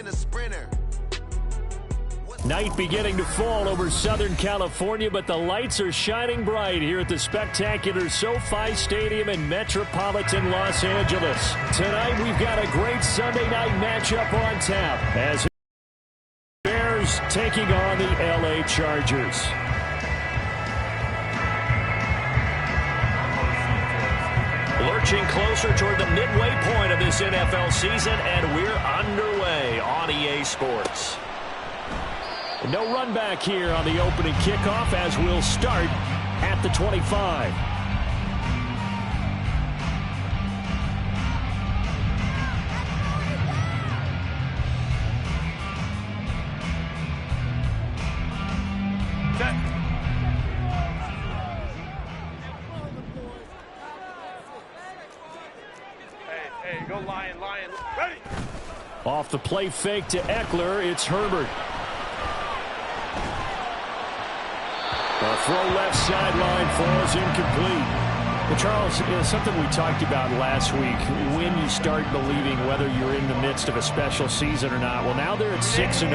than a sprinter. Night beginning to fall over Southern California, but the lights are shining bright here at the spectacular SoFi Stadium in metropolitan Los Angeles. Tonight we've got a great Sunday night matchup on tap as Bears taking on the LA Chargers. Lurching closer toward the midway point of this NFL season, and we're underway on EA Sports. No run back here on the opening kickoff as we'll start at the 25. Hey, go Lion, ready! Off the play fake to Eckler, it's Herbert. A throw left sideline falls incomplete. But Charles, something we talked about last week, when you start believing whether you're in the midst of a special season or not. Well, now they're at 6-0.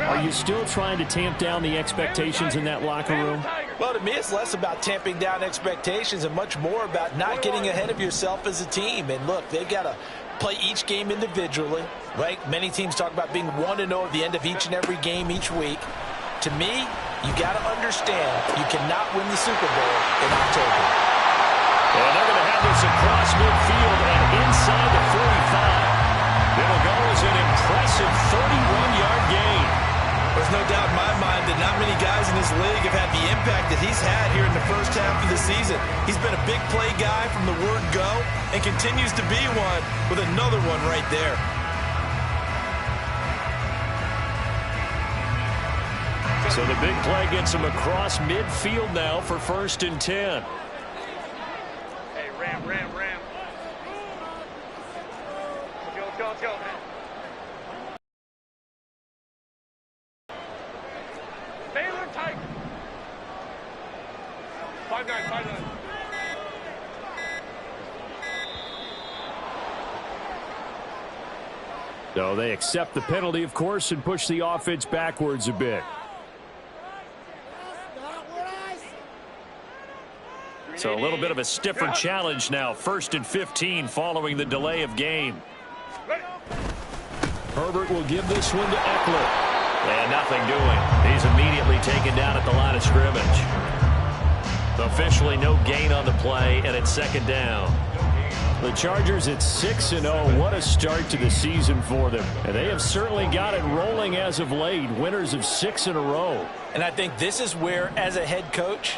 Are you still trying to tamp down the expectations in that locker room? Well, to me, it's less about tamping down expectations and much more about not getting ahead of yourself as a team. And look, they've got to play each game individually, right? Many teams talk about being 1-0 at the end of each and every game each week. To me, you got to understand you cannot win the Super Bowl in October. And they're going to have this across midfield and inside the 45. It'll go as an impressive 31-yard gain. There's no doubt in my mind that not many guys in this league have had the impact that he's had here in the first half of the season. He's been a big play guy from the word go and continues to be one with another one right there. So the big play gets him across midfield now for 1st and 10. Hey, Ram. Let's go. Baylor Tiger. 5-9. So they accept the penalty, of course, and push the offense backwards a bit. So a little bit of a stiffer challenge now. 1st and 15 following the delay of game. Herbert will give this one to Eckler. And nothing doing. He's immediately taken down at the line of scrimmage. Officially no gain on the play, and it's 2nd down. The Chargers at 6-0. What a start to the season for them. And they have certainly got it rolling as of late. Winners of 6 in a row. And I think this is where, as a head coach,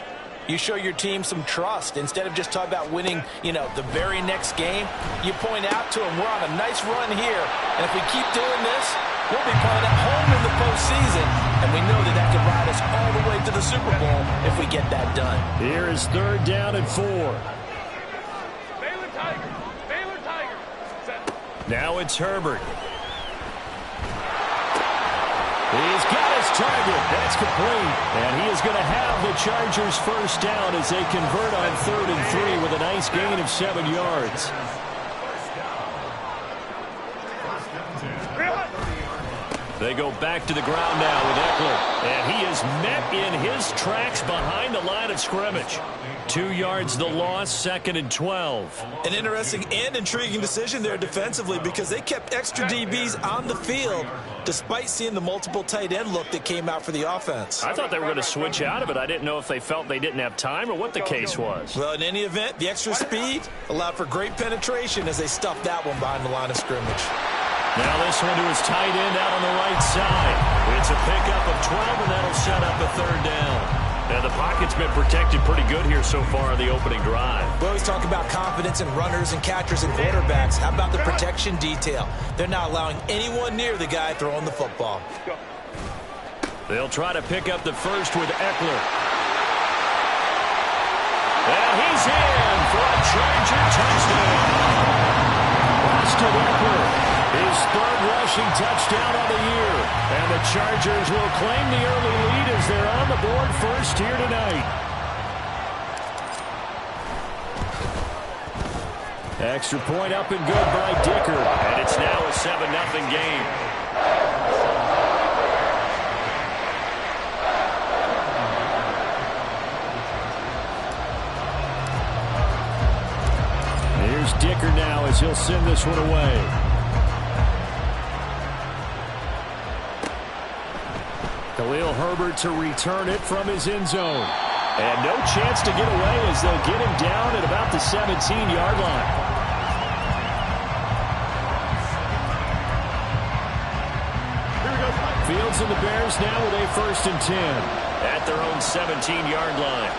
you show your team some trust. Instead of just talking about winning, the very next game, you point out to them, we're on a nice run here. And if we keep doing this, we'll be playing at home in the postseason. And we know that could ride us all the way to the Super Bowl if we get that done. Here is 3rd down and 4. Baylor Tiger. Now it's Herbert. He's got his target. That's complete. And he is going to have the Chargers 1st down as they convert on 3rd and 3 with a nice gain of 7 yards. They go back to the ground now with Eckler. And he is met in his tracks behind the line of scrimmage. 2 yards the loss, 2nd and 12. An interesting and intriguing decision there defensively because they kept extra DBs on the field despite seeing the multiple tight end look that came out for the offense. I thought they were going to switch out of it. I didn't know if they felt they didn't have time or what the case was. Well, in any event, the extra speed allowed for great penetration as they stuffed that one behind the line of scrimmage. Now this one to his tight end out on the right side. It's a pickup of 12, and that'll set up a 3rd down. And the pocket's been protected pretty good here so far in the opening drive. We always talk about confidence in runners and catchers and quarterbacks. How about the protection detail? They're not allowing anyone near the guy throwing the football. They'll try to pick up the first with Eckler. And he's in for a Charger touchdown. Austin Eckler. His 3rd rushing touchdown of the year. And the Chargers will claim the early lead as they're on the board first here tonight. Extra point up and good by Dicker. And it's now a 7-0 game. Here's Dicker now as he'll send this one away. Khalil Herbert to return it from his end zone. And no chance to get away as they'll get him down at about the 17-yard line. Fields and the Bears now with a 1st and 10 at their own 17-yard line.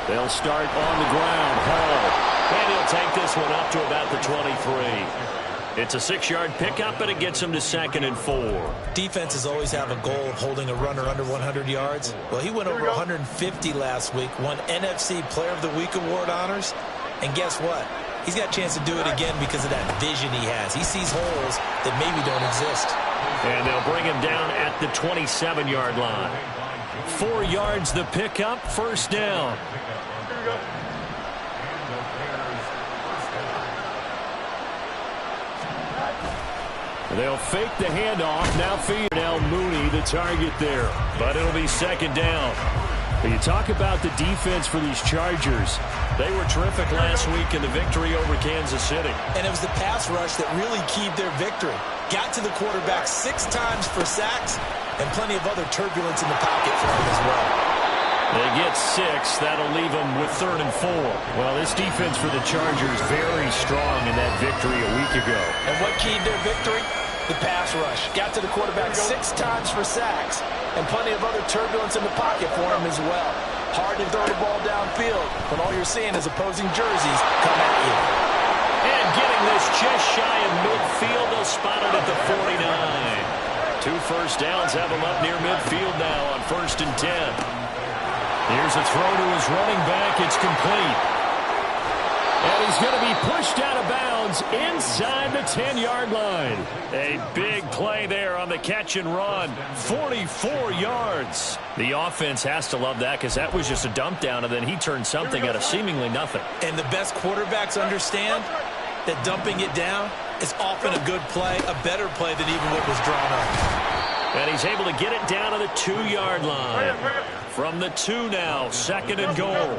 They'll start on the ground. Hall. And he'll take this one up to about the 23. It's a 6-yard pickup, and it gets him to 2nd and 4. Defenses always have a goal of holding a runner under 100 yards. Well, he went over 150 last week, won NFC Player of the Week award honors. And guess what? He's got a chance to do it again because of that vision he has. He sees holes that maybe don't exist. And they'll bring him down at the 27-yard line. 4 yards the pickup, 1st down. They'll fake the handoff. Now feed Al Mooney, the target there. But it'll be 2nd down. But you talk about the defense for these Chargers. They were terrific last week in the victory over Kansas City. And it was the pass rush that really keyed their victory. Got to the quarterback 6 times for sacks and plenty of other turbulence in the pocket for him as well. They get 6. That'll leave them with 3rd and 4. Well, this defense for the Chargers very strong in that victory a week ago. And what keyed their victory? The pass rush. Got to the quarterback 6 times for sacks and plenty of other turbulence in the pocket for him as well. Hard to throw the ball downfield when all you're seeing is opposing jerseys come at you. And getting this just shy of midfield, they'll spot it at the 49. 2 first downs have him up near midfield now on 1st and 10. Here's a throw to his running back. It's complete. And he's going to be pushed out of bounds inside the 10-yard line. A big play there on the catch and run. 44 yards. The offense has to love that because that was just a dump down, and then he turned something out of seemingly nothing. And the best quarterbacks understand that dumping it down is often a good play, a better play than even what was drawn up. And he's able to get it down to the 2-yard line. From the 2 now, 2nd and goal.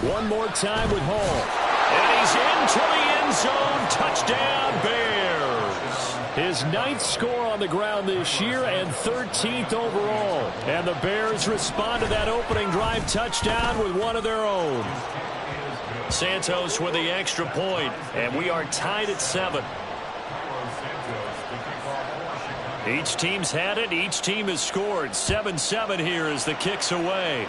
One more time with Hall. And he's into the end zone. Touchdown, Bears. His 9th score on the ground this year and 13th overall. And the Bears respond to that opening drive touchdown with one of their own. Santos with the extra point, and we are tied at 7. Each team's had it. Each team has scored. 7-7 here as the kick's away.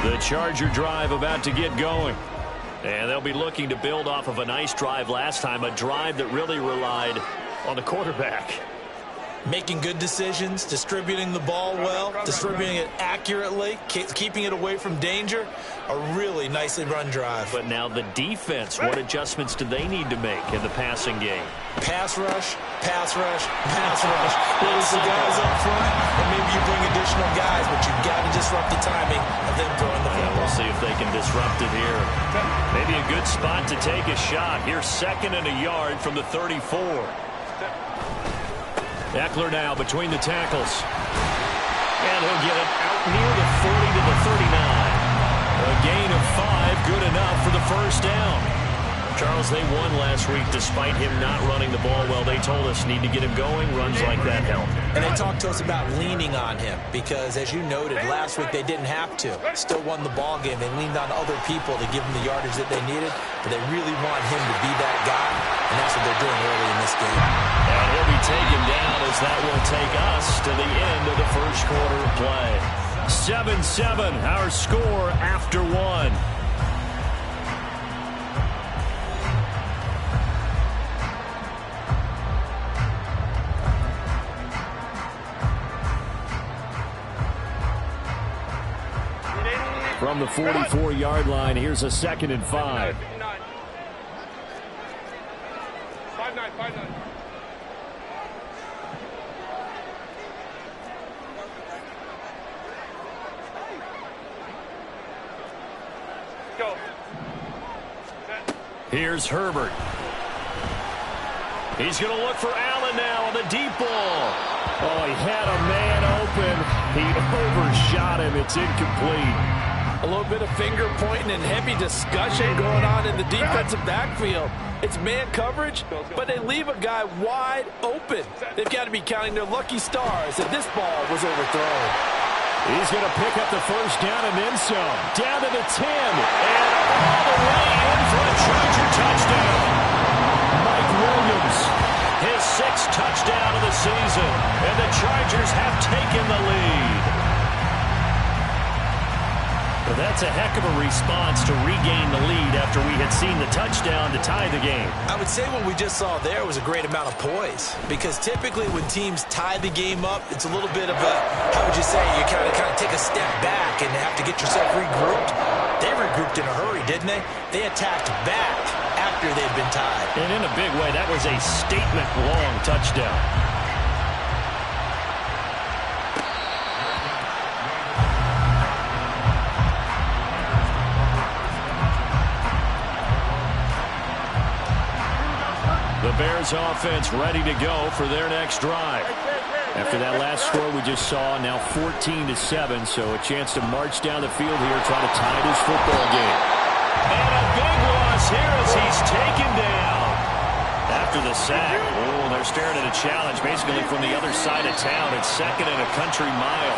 The Charger drive about to get going. And they'll be looking to build off of a nice drive last time, a drive that really relied on the quarterback. Making good decisions, distributing the ball well, distributing it accurately, keeping it away from danger. A really nicely run drive. But now the defense, what adjustments do they need to make in the passing game? Pass rush, pass rush, pass rush. There's the guys up front, and maybe you bring additional guys, but you've got to disrupt the timing of them throwing the football. We'll see if they can disrupt it here. Maybe a good spot to take a shot. Here's 2nd and a yard from the 34. Eckler now between the tackles. And he'll get it out near the 40 to the 39. A gain of 5, good enough for the 1st down. Charles, they won last week despite him not running the ball well. They told us need to get him going. Runs like that help. And they talked to us about leaning on him because, as you noted, last week they didn't have to. Still won the ball game. They leaned on other people to give them the yardage that they needed, but they really want him to be that guy, and that's what they're doing early in this game. And he'll be taken down as that will take us to the end of the 1st quarter of play. 7-7, our score after 1. From the 44-yard line, here's a 2nd and 5. 5-9. Go. Here's Herbert. He's going to look for Allen now on the deep ball. Oh, he had a man open. He overshot him. It's incomplete. A little bit of finger pointing and heavy discussion going on in the defensive backfield. It's man coverage, but they leave a guy wide open. They've got to be counting their lucky stars that this ball was overthrown. He's going to pick up the first down and then some. Down to the 10. And all the way in for a Charger touchdown. Mike Williams, his 6th touchdown of the season. And the Chargers have taken the lead. Well, that's a heck of a response to regain the lead after we had seen the touchdown to tie the game. I would say what we just saw there was a great amount of poise, because typically when teams tie the game up, it's a little bit of a, how would you say, you kind of take a step back and have to get yourself regrouped. They regrouped in a hurry, didn't they? They attacked back after they'd been tied. And in a big way, that was a statement-long touchdown. The Bears offense ready to go for their next drive. After that last score we just saw, now 14-7, so a chance to march down the field here, try to tie this football game. And a big loss here as he's taken down. After the sack, oh, they're staring at a challenge basically from the other side of town. It's 2nd and a country mile.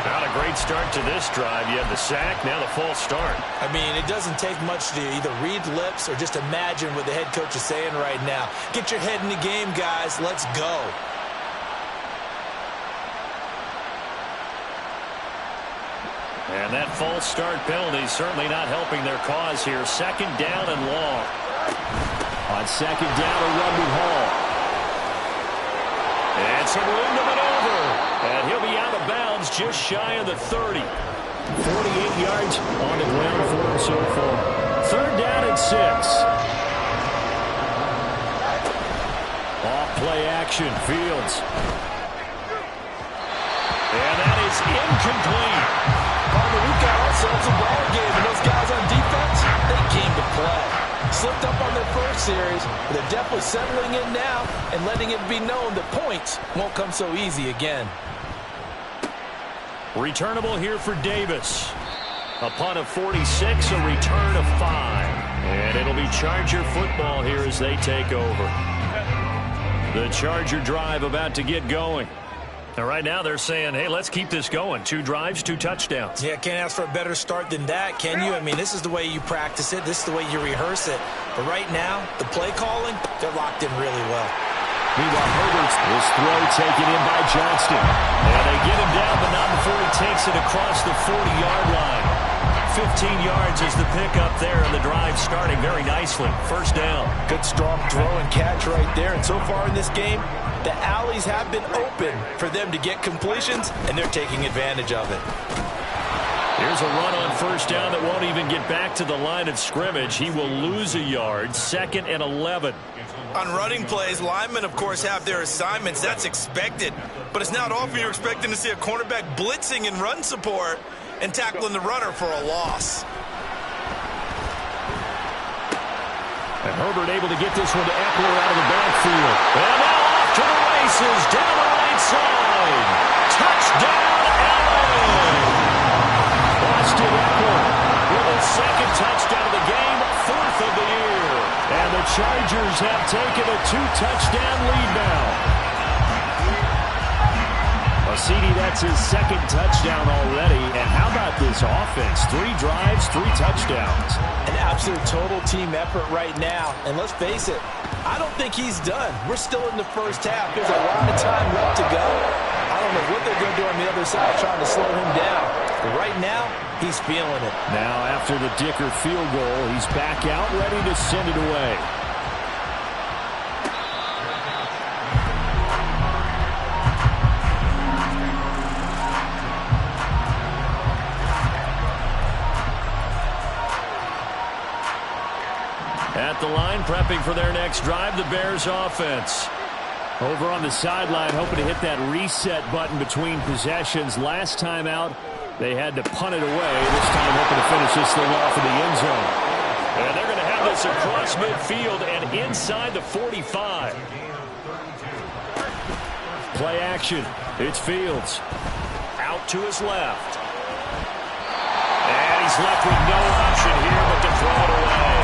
Not a great start to this drive. You have the sack, now the false start. I mean, it doesn't take much to either read lips or just imagine what the head coach is saying right now. Get your head in the game, guys. Let's go. And that false start penalty certainly not helping their cause here. 2nd down and long. On 2nd down, a run with Hall. And some room to maneuver. And he'll be out of bounds just shy of the 30. 48 yards on the ground for him so far. 3rd down and 6. Off play action, Fields. And that is incomplete. We've got ourselves a ball game, and those guys on defense, they came to play. Slipped up on their first series, but they're definitely settling in now and letting it be known that points won't come so easy again. Returnable here for Davis. A punt of 46, a return of 5. And it'll be Charger football here as they take over. The Charger drive about to get going. And right now they're saying, hey, let's keep this going. 2 drives, 2 touchdowns. Yeah, can't ask for a better start than that, can you? I mean, this is the way you practice it. This is the way you rehearse it. But right now, the play calling, they're locked in really well. Meanwhile, Herbert's this throw taken in by Johnston. And they get him down, but not before he takes it across the 40-yard line. 15 yards is the pickup there, and the drive starting very nicely. 1st down. Good strong throw and catch right there. And so far in this game, the alleys have been open for them to get completions, and they're taking advantage of it. Here's a run on 1st down that won't even get back to the line of scrimmage. He will lose a yard. 2nd and 11. On running plays, linemen, of course, have their assignments. That's expected. But it's not often you're expecting to see a cornerback blitzing in run support and tackling the runner for a loss. And Herbert able to get this one to Eckler out of the backfield. And now off to the races, down the right side. Touchdown, Allen! Austin Eckler with his 2nd touchdown of the game, 4th of the year. And the Chargers have taken a 2-touchdown lead now. CD, that's his 2nd touchdown already. And how about this offense? 3 drives, 3 touchdowns. An absolute total team effort right now. And let's face it, I don't think he's done. We're still in the first half. There's a lot of time left to go. I don't know what they're going to do on the other side trying to slow him down. But right now, he's feeling it. Now, after the Dicker field goal, he's back out ready to send it away. At the line, prepping for their next drive, the Bears offense. Over on the sideline, hoping to hit that reset button between possessions. Last time out, they had to punt it away. This time, hoping to finish this thing off in the end zone. And they're going to have this across midfield and inside the 45. Play action. It's Fields. Out to his left. And he's left with no option here but to throw it away.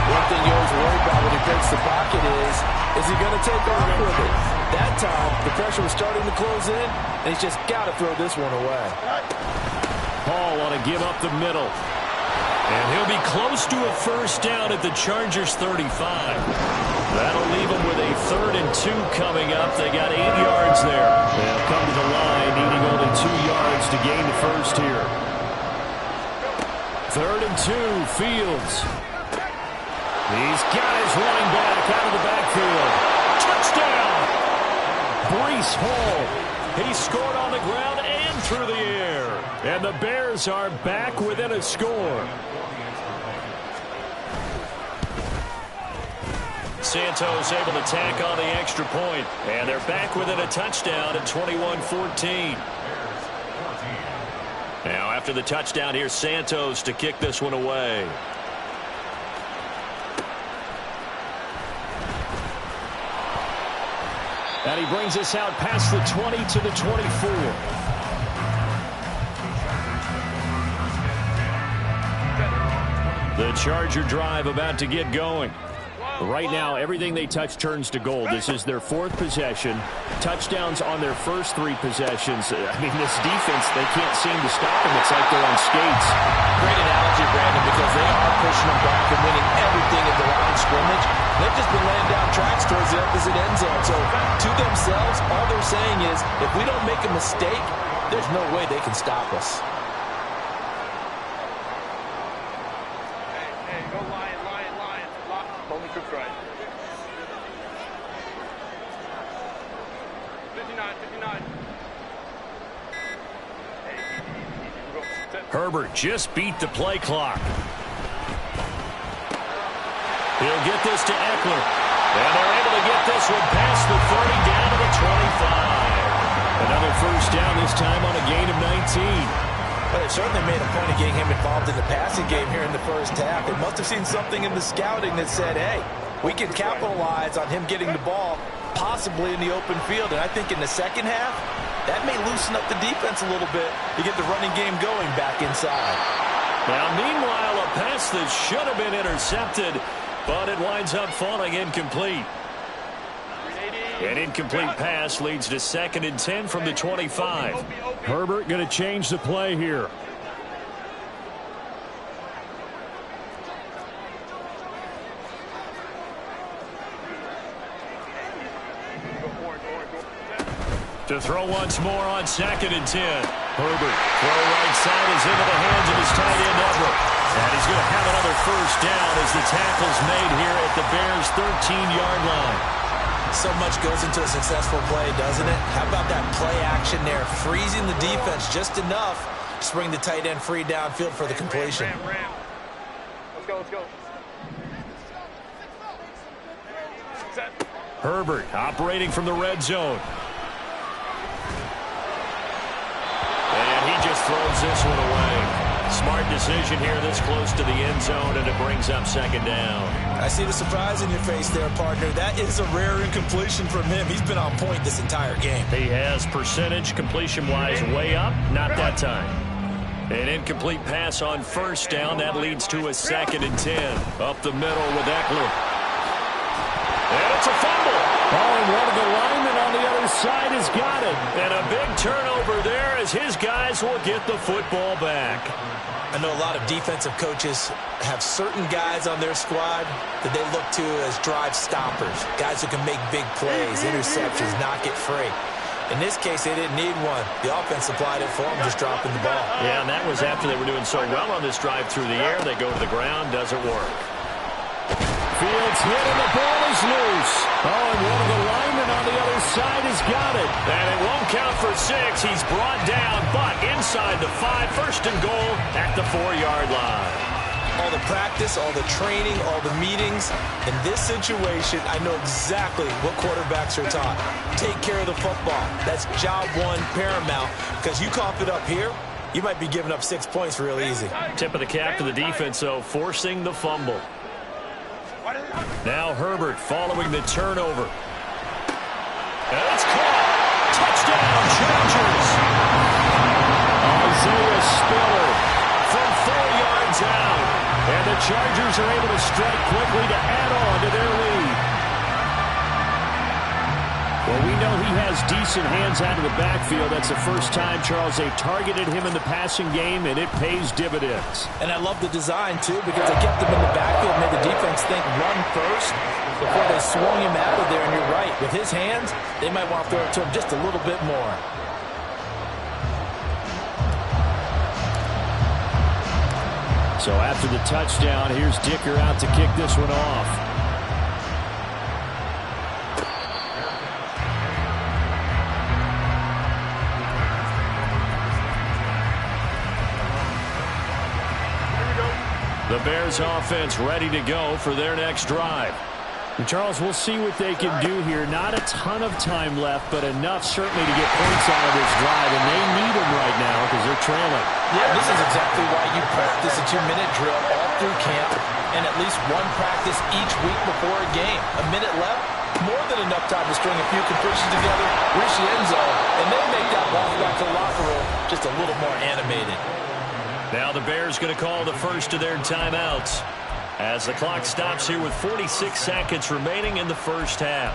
One thing you always worry about when he breaks the pocket is he going to take off with it? That time, the pressure was starting to close in, and he's just got to throw this one away. Paul on a give up the middle. And he'll be close to a first down at the Chargers 35. That'll leave them with a 3rd and 2 coming up. They got 8 yards there. They'll come to the line, needing only 2 yards to gain the first here. 3rd and 2, Fields. He's got his running back out of the backfield. Touchdown! Breece Hall. He scored on the ground and through the air. And the Bears are back within a score. Santos able to tack on the extra point. And they're back within a touchdown at 21-14. Now after the touchdown, here's Santos to kick this one away. And he brings us out past the 20 to the 24. The Charger drive about to get going. Right now, everything they touch turns to gold. This is their 4th possession. Touchdowns on their first 3 possessions. I mean, this defense, they can't seem to stop them. It's like they're on skates. Great analogy, Brandon, because they are pushing them back and winning everything at the line of scrimmage. They've just been laying down tracks towards the opposite end zone. So, to themselves, all they're saying is, if we don't make a mistake, there's no way they can stop us. Hey, go Lion. Lock. Only Cook's right. 59. Herbert just beat the play clock. He'll get this to Eckler. And they're able to get this one past the 30 down to the 25. Another first down, this time on a gain of 19. But it certainly made a point of getting him involved in the passing game here in the first half. They must have seen something in the scouting that said, hey, we can capitalize on him getting the ball possibly in the open field. And I think in the second half, that may loosen up the defense a little bit to get the running game going back inside. Now, meanwhile, a pass that should have been intercepted, but it winds up falling incomplete. An incomplete pass leads to 2nd and 10 from the 25. Herbert going to change the play here. To throw once more on 2nd and 10. Herbert, throw right side is into the hands of his tight end Everett. And he's going to have another first down as the tackle's made here at the Bears' 13-yard line. So much goes into a successful play, doesn't it? How about that play action there, freezing the defense just enough to bring the tight end free downfield for the completion. Ram. Let's go. Set. Herbert operating from the red zone. And he just throws this one away. Smart decision here this close to the end zone, and it brings up 2nd down. I see the surprise in your face there, partner. That is a rare incompletion from him. He's been on point this entire game. He has percentage completion-wise way up. Not that time. An incomplete pass on first down. That leads to a 2nd and 10. Up the middle with Eckler. And it's a fumble. Oh, and one of the linemen on the other side has got it. And a big turnover there as his guys will get the football back. I know a lot of defensive coaches have certain guys on their squad that they look to as drive stoppers, guys who can make big plays, interceptions, knock it free. In this case, they didn't need one. The offense supplied it for them, just dropping the ball. Yeah, and that was after they were doing so well on this drive through the air. They go to the ground, doesn't work. Fields hit and the ball is loose. Oh, and one of the linemen on the other side has got it. And it won't count for 6. He's brought down, but inside the 5, 1st and goal at the 4-yard line. All the practice, all the training, all the meetings. In this situation, I know exactly what quarterbacks are taught. Take care of the football. That's job one, paramount. Because you cough it up here, you might be giving up 6 points real easy. Tip of the cap to the defense, though, forcing the fumble. Now Herbert following the turnover. And it's caught. Touchdown, Chargers. Isaiah Spiller from 4 yards out. And the Chargers are able to strike quickly to add on to their lead. Well, we know he has decent hands out of the backfield. That's the first time, Charles, they targeted him in the passing game, and it pays dividends. And I love the design, too, because they kept him in the backfield, made the defense think run first before they swung him out of there. And you're right, with his hands, they might want to throw it to him just a little bit more. So after the touchdown, here's Dicker out to kick this one off. The Bears offense ready to go for their next drive. And Charles, we'll see what they can do here. Not a ton of time left, but enough certainly to get points out of this drive, and they need them right now because they're trailing. Yeah, this is exactly why you practice a 2-minute drill all through camp and at least one practice each week before a game. A minute left, more than enough time to string a few completions together, reach the end zone, and then make that walk back to the locker room just a little more animated. Now the Bears going to call the first of their timeouts as the clock stops here with 46 seconds remaining in the first half.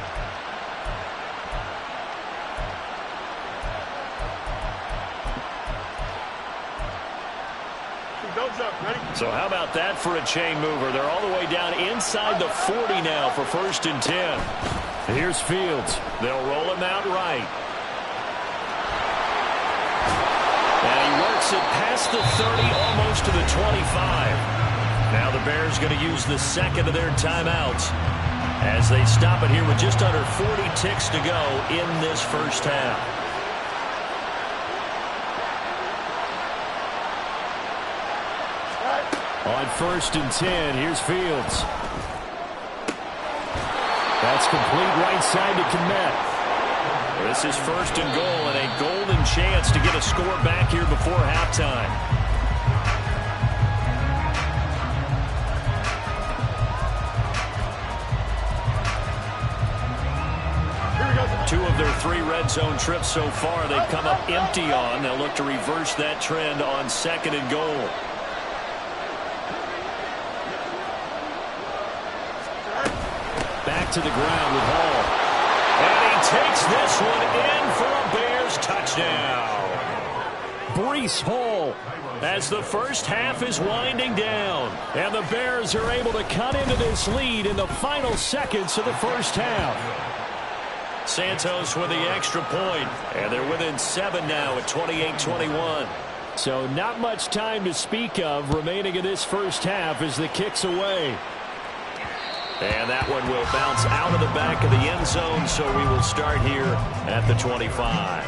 So how about that for a chain mover? They're all the way down inside the 40 now for 1st and 10. Here's Fields. They'll roll him out right. And he works it past the 30, almost to the 25. Now the Bears going to use the second of their timeouts as they stop it here with just under 40 ticks to go in this first half. On 1st and 10, here's Fields. That's complete right side to Kmet. This is 1st and goal and a golden chance to get a score back here before halftime. Two of their 3 red zone trips so far they've come up empty on. They'll look to reverse that trend on 2nd and goal. Back to the ground with Hall. And he takes this one in for a Bears touchdown. Breece Hall as the first half is winding down. And the Bears are able to cut into this lead in the final seconds of the first half. Santos with the extra point, and they're within 7 now at 28-21. So not much time to speak of remaining in this first half as the kick's away. And that one will bounce out of the back of the end zone, so we will start here at the 25.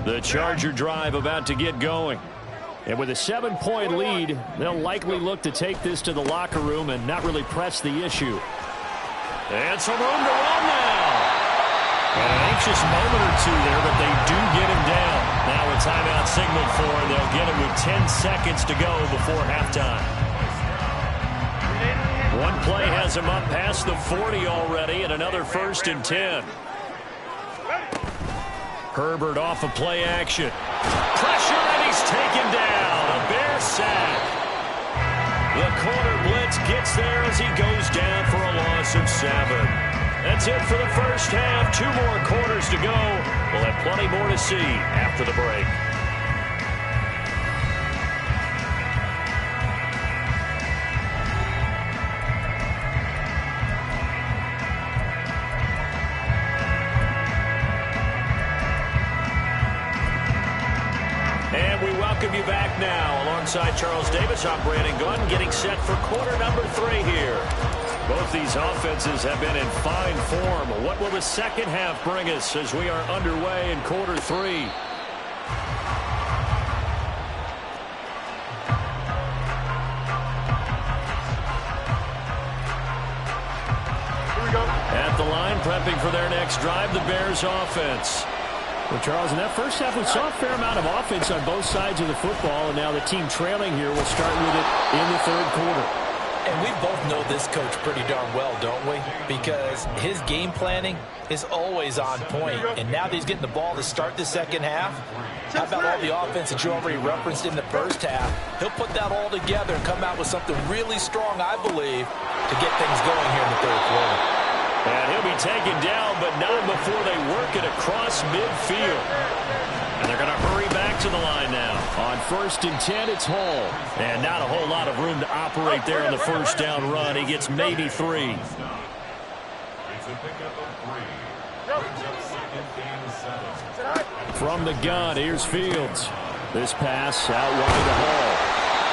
The Charger drive about to get going. And with a 7-point lead, they'll likely look to take this to the locker room and not really press the issue. And some room to run now. An anxious moment or two there, but they do get him down. Now a timeout signaled for, and they'll get him with 10 seconds to go before halftime. One play has him up past the 40 already, and another 1st and 10. Herbert off of play action. Pressure, and he's taken down. A Bear sack. The corner blitz gets there as he goes down for a loss of 7. That's it for the first half. 2 more quarters to go. We'll have plenty more to see after the break. And we welcome you back now. Alongside Charles Davis, I'm Brandon Gunn, getting set for quarter number 3 here. Both these offenses have been in fine form. What will the second half bring us as we are underway in quarter 3? At the line, prepping for their next drive, the Bears offense. Well, Charles, in that first half, we saw a fair amount of offense on both sides of the football, and now the team trailing here will start with it in the third quarter. And we both know this coach pretty darn well, don't we? Because his game planning is always on point. And now that he's getting the ball to start the second half, how about all the offense that you already referenced in the first half? He'll put that all together and come out with something really strong, I believe, to get things going here in the third quarter. And he'll be taken down, but not before they work it across midfield. And they're going to hurry back to the line now. On 1st and 10, it's Hall. And not a whole lot of room to operate there on the first down run. He gets maybe 3. From the gun, here's Fields. This pass out wide to Hall.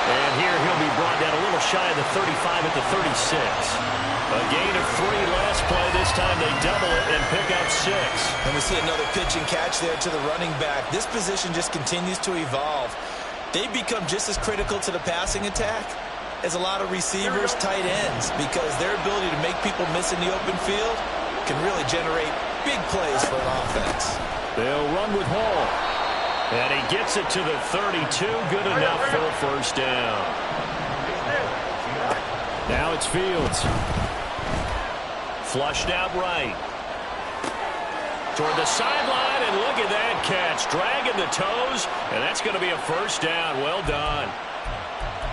And here he'll be brought down a little shy of the 35 at the 36. A gain of 3 last play. This time they double it and pick up 6. And we see another pitch and catch there to the running back. This position just continues to evolve. They become just as critical to the passing attack as a lot of receivers, tight ends, because their ability to make people miss in the open field can really generate big plays for an offense. They'll run with Hall. And he gets it to the 32. Good enough for a first down. Now it's Fields. Flushed out right. Toward the sideline, and look at that catch. Dragging the toes, and that's going to be a first down. Well done.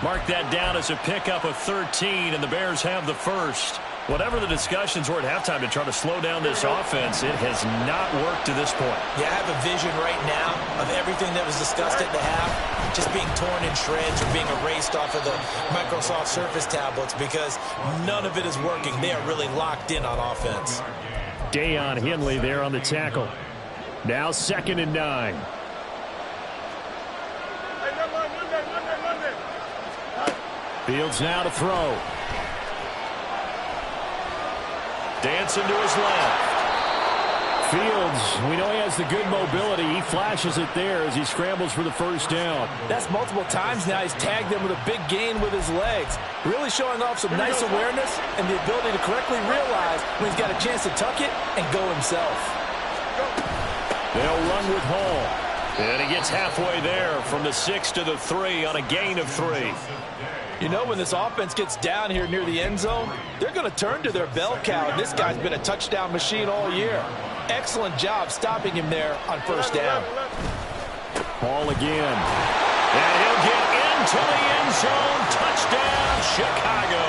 Mark that down as a pickup of 13, and the Bears have the first. Whatever the discussions were at halftime to try to slow down this offense, it has not worked to this point. Yeah, I have a vision right now of everything that was discussed at the half just being torn in shreds or being erased off of the Microsoft Surface tablets because none of it is working. They are really locked in on offense. Deion Henley there on the tackle. Now 2nd and 9. Fields now to throw. Dancing to his left. Fields, we know he has the good mobility. He flashes it there as he scrambles for the first down. That's multiple times now. He's tagged them with a big gain with his legs. Really showing off some nice awareness and the ability to correctly realize when he's got a chance to tuck it and go himself. They'll run with Hall. And he gets halfway there from the 6 to the 3 on a gain of 3. You know, when this offense gets down here near the end zone, they're going to turn to their bell cow, and this guy's been a touchdown machine all year. Excellent job stopping him there on first down. Hall again. And he'll get into the end zone. Touchdown, Chicago.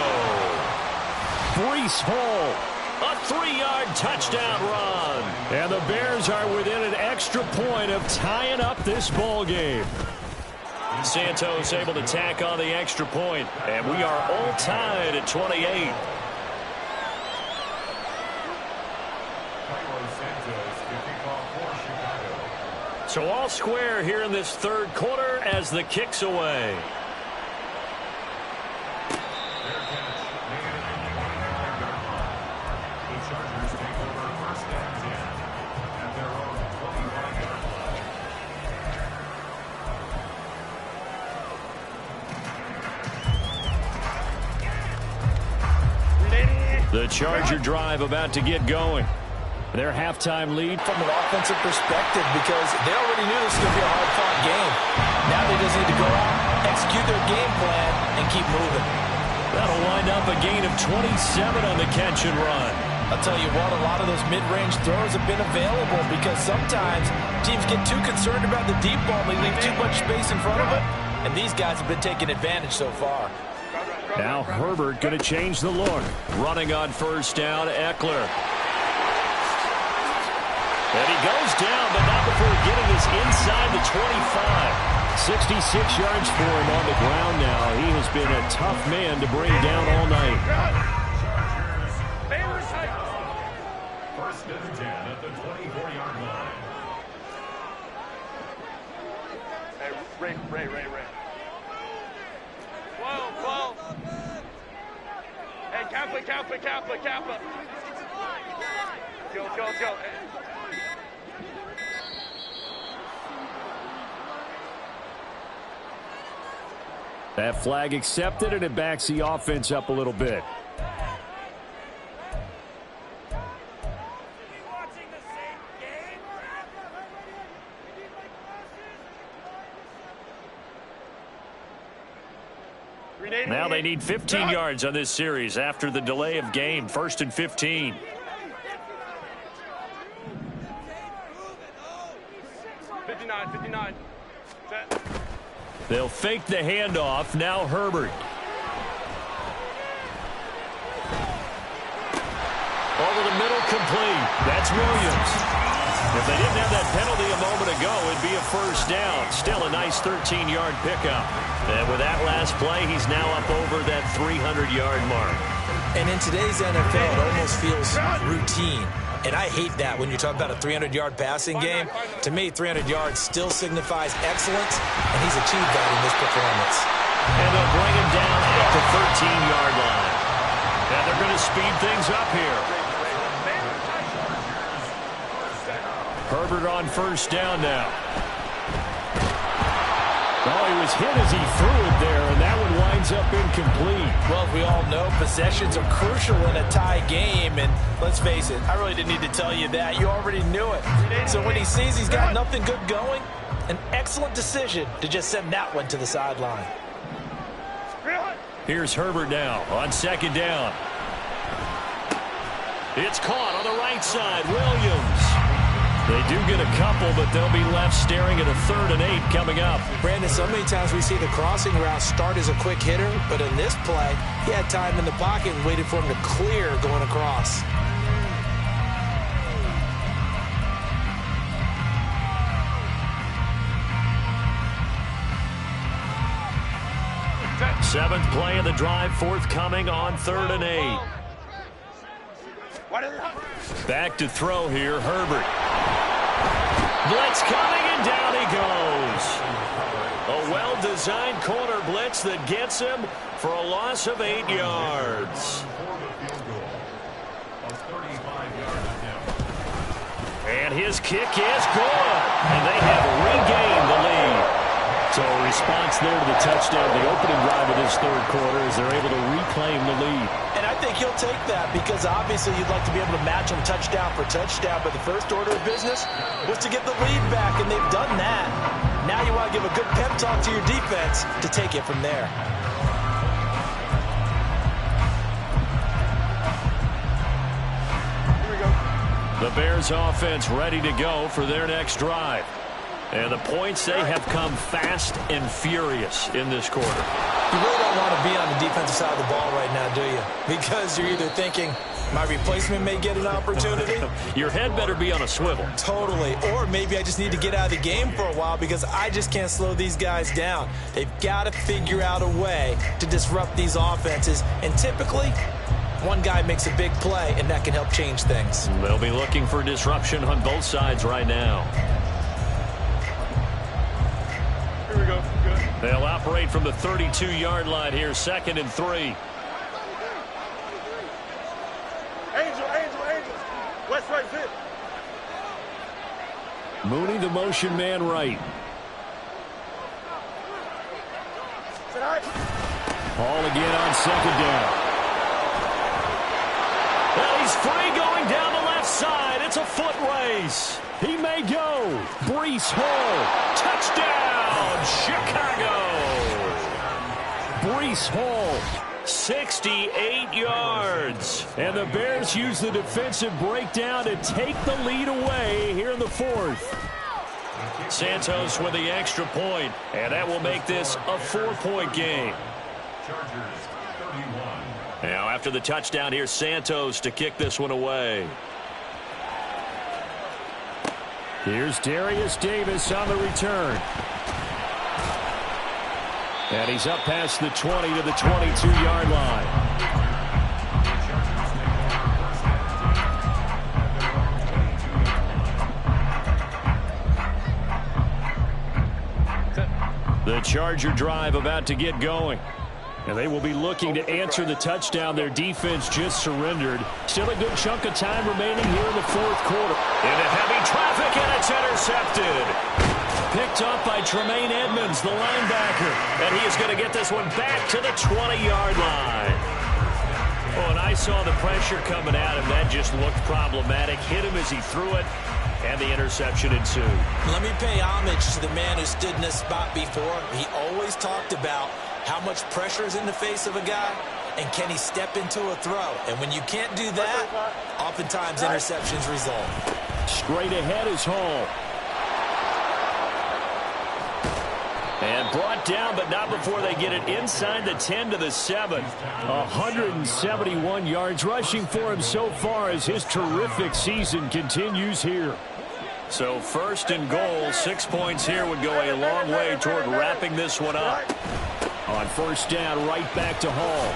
Breece Hall, a 3-yard touchdown run. And the Bears are within an extra point of tying up this ball game. Santos able to tack on the extra point, and we are all tied at 28. So all square here in this third quarter as the kick's away. The Charger drive about to get going. Their halftime lead. From an offensive perspective, because they already knew this was going to be a hard-fought game. Now they just need to go out, execute their game plan, and keep moving. That'll wind up a gain of 27 on the catch and run. I'll tell you what, a lot of those mid-range throws have been available because sometimes teams get too concerned about the deep ball. They leave too much space in front of it, and these guys have been taking advantage so far. Now Herbert going to change the look. Running on first down, Eckler. And he goes down, but not before getting us inside the 25. 66 yards for him on the ground now. He has been a tough man to bring down all night. First and 10 at the 24-yard line. Hey, Ray. Whoa. Hey, Kappa. Go. That flag accepted, and it backs the offense up a little bit. Now they need 15 yards on this series after the delay of game. 1st and 15. Set. They'll fake the handoff. Now Herbert. Over the middle, complete. That's Williams. If they didn't have that penalty a moment ago, it'd be a first down. Still a nice 13-yard pickup. And with that last play, he's now up over that 300-yard mark. And in today's NFL, it almost feels routine. And I hate that when you talk about a 300-yard passing game. To me, 300 yards still signifies excellence, and he's achieved that in this performance. And they'll bring him down at the 13-yard line. And they're going to speed things up here. Herbert on first down now. Oh, he was hit as he threw it there, and that one winds up incomplete. Well, we all know possessions are crucial in a tie game, and let's face it, I really didn't need to tell you that. You already knew it. So when he sees he's got nothing good going, an excellent decision to just send that one to the sideline. Here's Herbert now on second down. It's caught on the right side. Williams. They do get a couple, but they'll be left staring at a 3rd and 8 coming up. Brandon, so many times we see the crossing route start as a quick hitter, but in this play, he had time in the pocket and waited for him to clear going across. Seventh play of the drive forthcoming on 3rd and 8. Back to throw here, Herbert. Blitz coming, and down he goes. A well-designed corner blitz that gets him for a loss of 8 yards. And his kick is good. And they have regained the lead. So a response there to the touchdown, the opening drive of this 3rd quarter, as they're able to reclaim the lead. And I think he'll take that because obviously you'd like to be able to match him touchdown for touchdown, but the first order of business was to get the lead back, and they've done that. Now you want to give a good pep talk to your defense to take it from there. Here we go. The Bears offense ready to go for their next drive. And the points, they have come fast and furious in this quarter. You really don't want to be on the defensive side of the ball right now, do you? Because you're either thinking, my replacement may get an opportunity. Your head better be on a swivel. Totally. Or maybe I just need to get out of the game for a while because I just can't slow these guys down. They've got to figure out a way to disrupt these offenses. And typically, one guy makes a big play, and that can help change things. They'll be looking for disruption on both sides right now. Here we go. Good. They'll operate from the 32-yard line here, 2nd and 3. Angel. West right fit. Mooney, the motion man right. Hall again on 2nd down. Well, he's free going down the left side. It's a foot race. He may go. Breece Hall. Touchdown, Chicago. Breece Hall, 68 yards. And the Bears use the defensive breakdown to take the lead away here in the 4th. Santos with the extra point, and that will make this a 4-point game. Chargers 31. Now after the touchdown, here's Santos to kick this one away. Here's Darius Davis on the return. And he's up past the 20 to the 22-yard line. The Charger drive about to get going. And they will be looking to answer the touchdown their defense just surrendered. Still a good chunk of time remaining here in the 4th quarter. Into heavy traffic, and it's intercepted. Picked up by Tremaine Edmonds, the linebacker. And he is going to get this one back to the 20-yard line. Oh, and I saw the pressure coming at him. That just looked problematic. Hit him as he threw it. and the interception ensued. Let me pay homage to the man who stood in this spot before. He always talked about how much pressure is in the face of a guy, and can he step into a throw. And when you can't do that, oftentimes interceptions result. Straight ahead is Hall. And brought down, but not before they get it inside the 10 to the 7. 171 yards rushing for him so far as his terrific season continues here. So first and goal, 6 points here would go a long way toward wrapping this one up. On first down, right back to Hall.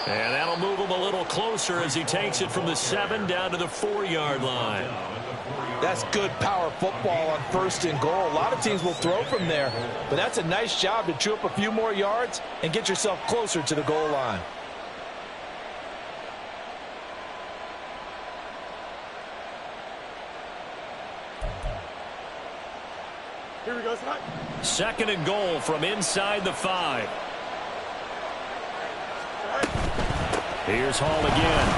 And that'll move him a little closer as he takes it from the 7 down to the 4-yard line. That's good power football on first and goal. A lot of teams will throw from there, but that's a nice job to chew up a few more yards and get yourself closer to the goal line. Here we go, Scott. Second and goal from inside the 5. Here's Hall again.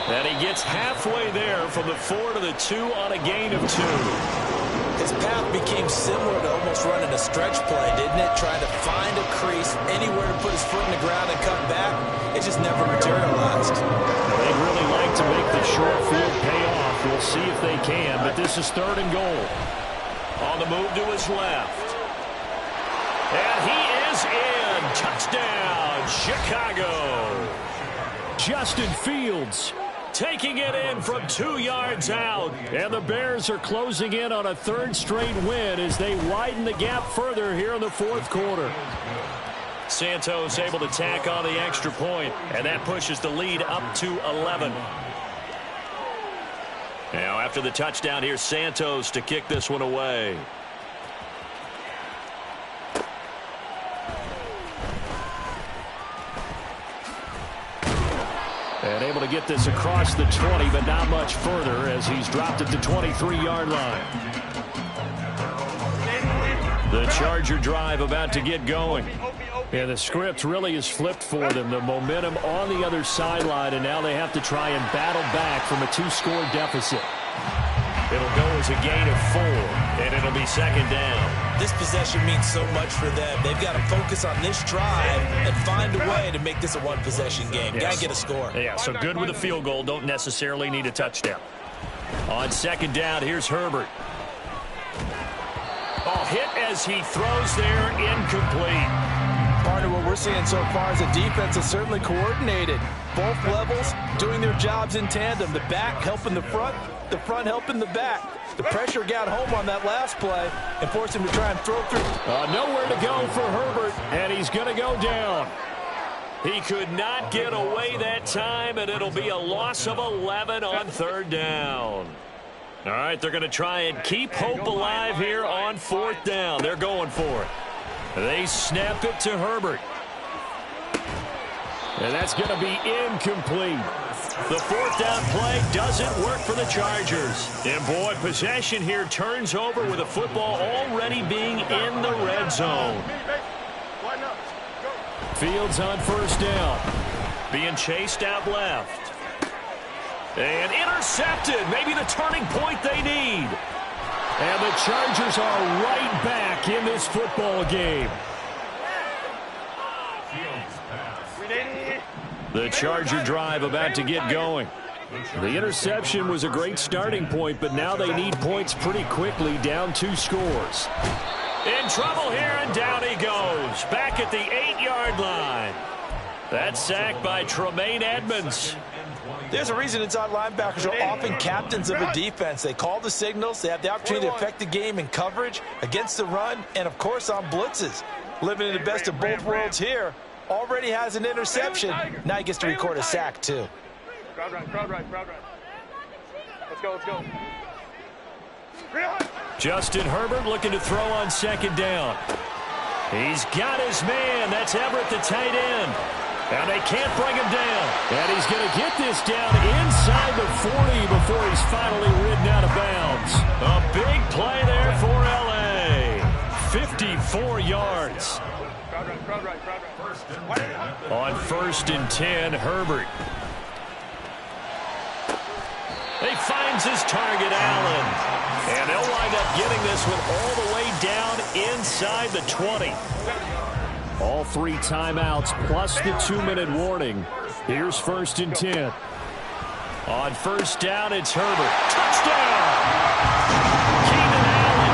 And he gets halfway there from the 4 to the 2 on a gain of 2. His path became similar to almost running a stretch play, didn't it? Trying to find a crease, anywhere to put his foot in the ground and cut back. It just never materialized. They'd really like to make the short field pay off. We'll see if they can, but this is third and goal. On the move to his left. And he is in. Touchdown, Chicago. Justin Fields taking it in from 2 yards out. And the Bears are closing in on a third straight win as they widen the gap further here in the fourth quarter. Santos able to tack on the extra point, and that pushes the lead up to 11. Now after the touchdown, here's Santos to kick this one away. And able to get this across the 20, but not much further as he's dropped at the 23-yard line. The Charger drive about to get going. And the script really is flipped for them. The momentum on the other sideline, and now they have to try and battle back from a 2-score deficit. It'll go as a gain of 4, and it'll be second down. This possession means so much for them. They've got to focus on this drive and find a way to make this a one-possession game. Yes. Got to get a score. Yeah, so good with a field goal. Don't necessarily need a touchdown. On second down, here's Herbert. Oh, hit as he throws there, incomplete. Partner, what we're seeing so far is the defense is certainly coordinated. Both levels doing their jobs in tandem. The back helping the front helping the back. The pressure got home on that last play and forced him to try and throw through. Nowhere to go for Herbert, and he's going to go down. He could not get away that time, and it'll be a loss of 11 on third down. All right, they're going to try and keep hope alive here on fourth down. They're going for it. They snap it to Herbert. And that's going to be incomplete. The fourth down play doesn't work for the Chargers. And boy, possession here turns over with the football already being in the red zone. Fields on first down. Being chased out left. And intercepted. Maybe the turning point they need. And the Chargers are right back in this football game. The Charger drive about to get going. The interception was a great starting point, but now they need points pretty quickly, down 2 scores. In trouble here, and down he goes. Back at the 8-yard line. That's sacked by Tremaine Edmonds. There's a reason inside linebackers are often captains of a defense. They call the signals. They have the opportunity to affect the game in coverage, against the run, and, of course, on blitzes. Living in the best of both worlds here. Already has an interception. Now he gets to record a sack, too. Crowd right. Let's go. Justin Herbert looking to throw on second down. He's got his man. That's Everett, the tight end. And they can't bring him down. And he's going to get this down inside the 40 before he's finally ridden out of bounds. A big play there for L.A. 54 yards. Crowd right. On first and 10, Herbert. They finds his target, Allen. And they'll wind up getting this one all the way down inside the 20. All 3 timeouts plus the 2-minute warning. Here's 1st and 10. On 1st down, it's Herbert. Touchdown! Keenan Allen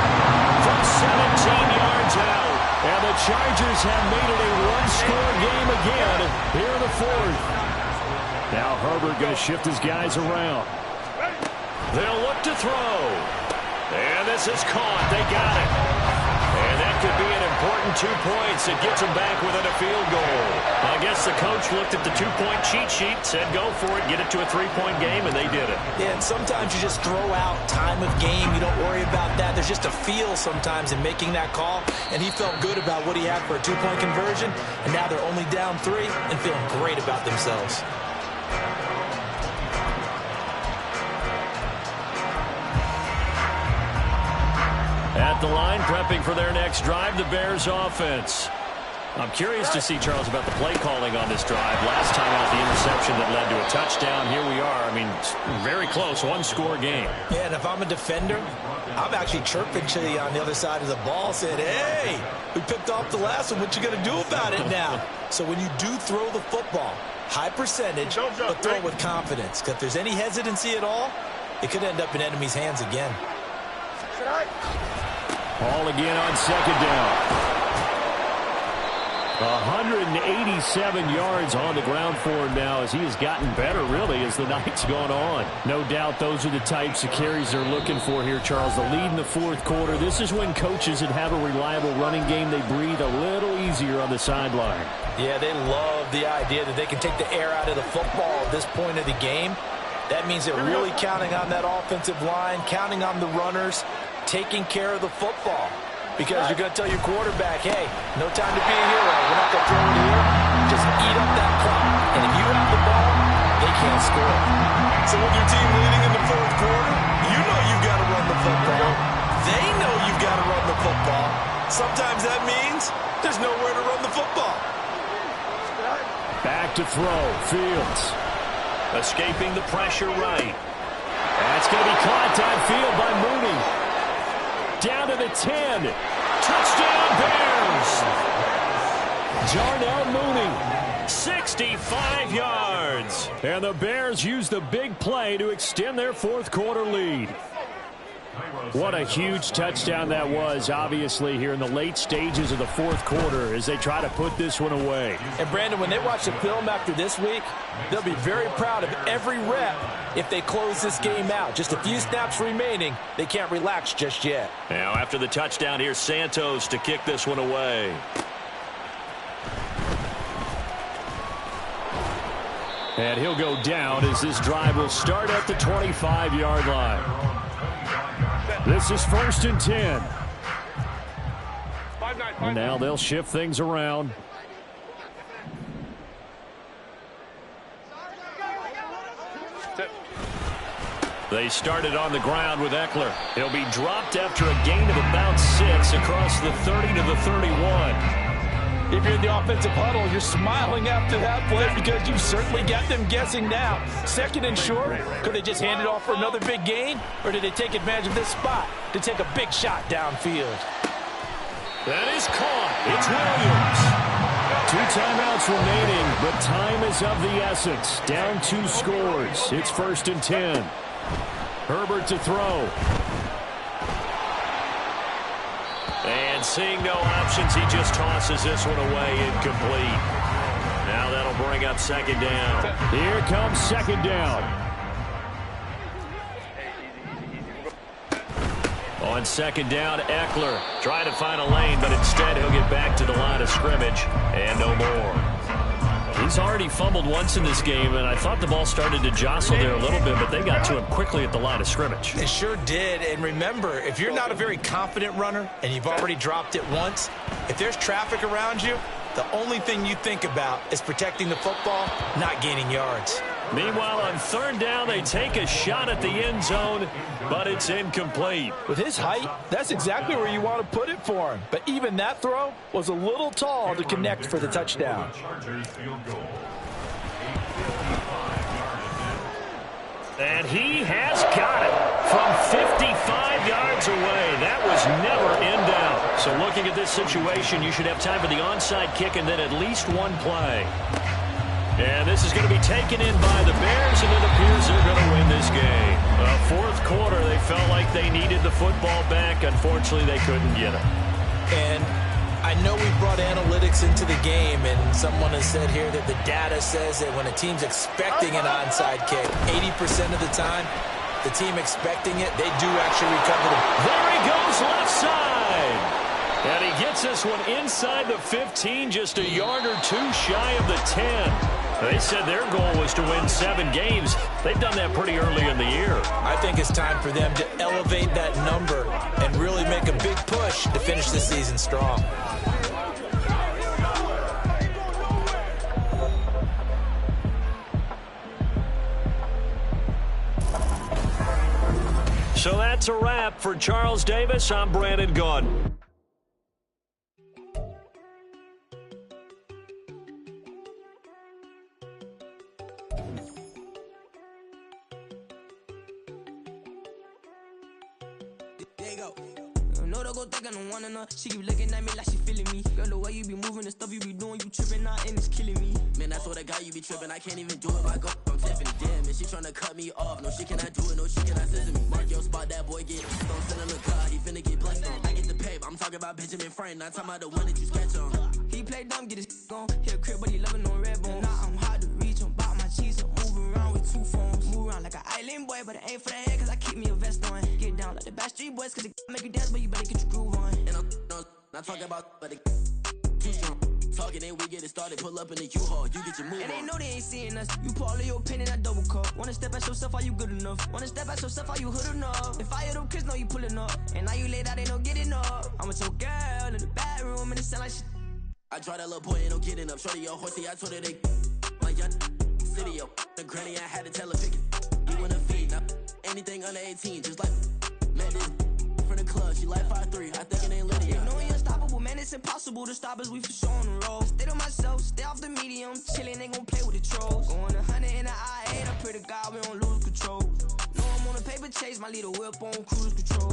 from 17 yards out. And the Chargers have made it a one-score game again here in the 4th. Now Herbert going to shift his guys around. They'll look to throw. And this is caught. They got it. And that could be an important 2 points. It gets them back within a field goal. I guess the coach looked at the 2-point cheat sheet, said go for it, get it to a 3-point game, and they did it. Yeah, and sometimes you just throw out time of game. You don't worry about that. There's just a feel sometimes in making that call, and he felt good about what he had for a 2-point conversion, and now they're only down 3 and feeling great about themselves. At the line, prepping for their next drive, the Bears offense. I'm curious to see, Charles, about the play calling on this drive. Last time out, the interception that led to a touchdown. Here we are. I mean, very close, one-score game. Yeah, and if I'm a defender, I'm actually chirping to you on the other side of the ball, saying, hey, we picked off the last one. What you going to do about it now? So when you do throw the football, high percentage, but throw it with confidence. Because if there's any hesitancy at all, it could end up in enemy's hands again. Ball again on 2nd down. 187 yards on the ground for him now as he has gotten better, really, as the night's gone on. No doubt those are the types of carries they're looking for here, Charles. The lead in the 4th quarter. This is when coaches that have a reliable running game, they breathe a little easier on the sideline. Yeah, they love the idea that they can take the air out of the football at this point of the game. That means they're really counting on that offensive line, counting on the runners, taking care of the football. Because you're going to tell your quarterback, hey, no time to be a hero. We're not going to throw it here. Just eat up that clock. And if you have the ball, they can't score. So with your team leading in the 4th quarter, you know you've got to run the football. They know you've got to run the football. Sometimes that means there's nowhere to run the football. Back to throw. Fields. Escaping the pressure right. That's going to be caught downfield by Mooney. Down to the 10. Touchdown Bears. Darnell Mooney, 65 yards. And the Bears use the big play to extend their 4th quarter lead. What a huge touchdown that was, obviously, here in the late stages of the 4th quarter as they try to put this one away. And, Brandon, when they watch the film after this week, they'll be very proud of every rep if they close this game out. Just a few snaps remaining. They can't relax just yet. Now, after the touchdown, here's Santos to kick this one away. And he'll go down as this drive will start at the 25-yard line. This is 1st and 10. And now they'll shift things around. They started on the ground with Eckler. He'll be dropped after a gain of about 6 across the 30 to the 31. If you're in the offensive huddle, you're smiling after that play because you've certainly got them guessing now. 2nd and short, could they just hand it off for another big gain? Or did they take advantage of this spot to take a big shot downfield? That is caught. It's Williams. 2 timeouts remaining, but time is of the essence. Down 2 scores. It's 1st and 10. Herbert to throw. And seeing no options, he just tosses this one away, incomplete. Now that'll bring up 2nd down. Here comes 2nd down. On 2nd down, Eckler trying to find a lane, but instead he'll get back to the line of scrimmage and no more. He's already fumbled once in this game, and I thought the ball started to jostle there a little bit, but they got to him quickly at the line of scrimmage. It sure did, and remember, if you're not a very confident runner and you've already dropped it once, if there's traffic around you, the only thing you think about is protecting the football, not gaining yards. Meanwhile, on 3rd down, they take a shot at the end zone, but it's incomplete. With his height, that's exactly where you want to put it for him. But even that throw was a little tall to connect for the touchdown. And he has got it from 55 yards away. That was never in doubt. So looking at this situation, you should have time for the onside kick and then at least one play. And this is going to be taken in by the Bears, and it appears they're going to win this game. Fourth quarter, they felt like they needed the football back. Unfortunately, they couldn't get it. And I know we brought analytics into the game, and someone has said here that the data says that when a team's expecting an onside kick, 80% of the time, the team expecting it, they do actually recover the ball. There he goes, left side. And he gets this one inside the 15, just a yard or two shy of the 10. They said their goal was to win 7 games. They've done that pretty early in the year. I think it's time for them to elevate that number and really make a big push to finish the season strong. So that's a wrap for Charles Davis. I'm Brandon Gaudin. She keep looking at me like she feeling me. Girl, the way you be moving, the stuff you be doing, you tripping out and it's killing me. Man, I swear to God, you be tripping. I can't even do it. I go from Tiffany, damn, and she tryna cut me off. No, she cannot do it. No, she cannot scissor me. Mark your spot, that boy get don't send him a car. He finna get blessed on. I get the pay, but I'm talking about Benjamin Franklin. Not talking about the one that you sketch on. He play dumb, get his on. He a crib, but he loving on red bone. Now I'm hard to reach. I'm about my cheese. I'm moving around with 2 phones. Move around like an island boy, but it ain't for the head, cause I keep me a vest on. Get down like the Backstreet Boys, cause it make you dance, but you better get your groove on. And I'm not talking about, but it too strong. Talking and we get it started, pull up in the U-Haul, you get your move on. And they know they ain't seeing us. You pull all of your pin in that double cup. Wanna step at yourself, are you good enough? Wanna step at yourself, are you hood enough? If I hear them kids, know you pulling up. And now you laid out, they don't get enough. I'm with your girl in the bedroom, and it sound like shit. I draw that little boy, ain't no getting up. Shorty, your horsey, I told her they my young city, yo. The granny, I had to tell her pick it. You wanna feed, now anything under 18, just like man, this from the club, she like 5'3", I think it ain't Lydia. You know we unstoppable, man, it's impossible to stop us, we for sure on the road. Stay to myself, stay off the medium, chillin', they gon' play with the trolls. Going 100 in the I-8, I pray to God we don't lose control. No, I'm on a paper chase, my little whip on cruise control.